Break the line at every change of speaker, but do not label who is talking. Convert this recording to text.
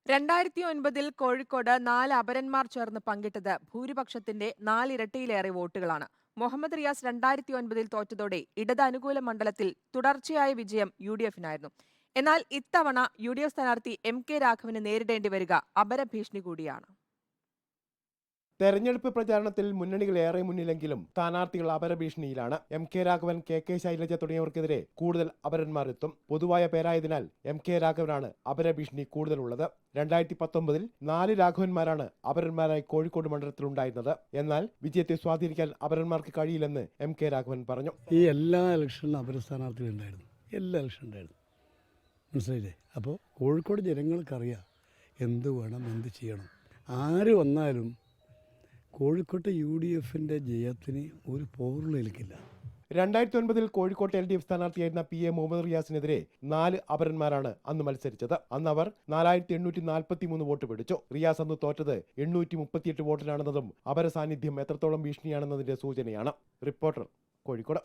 2009-ൽ കോഴിക്കോട് 4 അപരന്മാർ ചേർന്ന് പങ്കിട്ടത് ഭൂരിപക്ഷത്തിന്റെ 4 ഇരട്ടിയിലേറെ വോട്ടുകളാണ്. മുഹമ്മദ് റിയാസ് 2009-ൽ തോറ്റതോടെ ഇടത് അനുകൂല മണ്ഡലത്തിൽ തുടർച്ചയായ വിജയം യുഡിഎഫിനായിരുന്നു. എന്നാൽ ഇത്തവണ യുഡിഎഫ് സ്ഥാനാർത്ഥി എം.കെ. രാഘവന് നേരിടേണ്ടി വരിക അപരഭീഷണി കൂടിയാണ്.
തെരഞ്ഞെടുപ്പ് പ്രചാരണത്തിൽ മുന്നണികൾ ഏറെ മുന്നിലെങ്കിലും സ്ഥാനാർത്ഥികൾ അപരഭീഷണിയിലാണ്. എം.കെ. രാഘവൻ, കെ.കെ. ശൈലജ തുടങ്ങിയവർക്കെതിരെ കൂടുതൽ അപരന്മാർ എത്തും. പൊതുവായ പേരായതിനാൽ എം.കെ. രാഘവനാണ് അപരഭീഷണി കൂടുതലുള്ളത്. 2019-ൽ 4 രാഘവന്മാരാണ് അപരന്മാരായി കോഴിക്കോട് മണ്ഡലത്തിലുണ്ടായിരുന്നത്. എന്നാൽ വിജയത്തെ സ്വാധീനിക്കാൻ അപരന്മാർക്ക് കഴിയില്ലെന്ന് എം.കെ. രാഘവൻ പറഞ്ഞു.
ഈ എല്ലാ ഇലക്ഷനിലും അപര സ്ഥാനാർത്ഥികളുണ്ടായിരുന്നു, എല്ലാ ഇലക്ഷൻ ഉണ്ടായിരുന്നു, മനസ്സിലായില്ലേ? അപ്പോൾ കോഴിക്കോട് ജനങ്ങൾക്കറിയാം എന്ത് വേണം, എന്ത് ചെയ്യണം. ആര് വന്നാലും കോഴിക്കോട്ടെ UDFിൻ്റെ ജയത്തിന് ഒരു പോറുകളിലേക്കില്ല.
2009-ൽ കോഴിക്കോട്ടെ LDF സ്ഥാനാർത്ഥിയായിരുന്ന P.A. മുഹമ്മദ് റിയാസിനെതിരെ 4 അപരന്മാരാണ് അന്ന് മത്സരിച്ചത്. അന്ന് അവർ 4843 വോട്ട് പിടിച്ചു. റിയാസ് അന്ന് തോറ്റത് 838 വോട്ടിനാണെന്നതും അപര സാന്നിധ്യം എത്രത്തോളം ഭീഷണിയാണെന്നതിന്റെ സൂചനയാണ്. റിപ്പോർട്ടർ, കോഴിക്കോട്.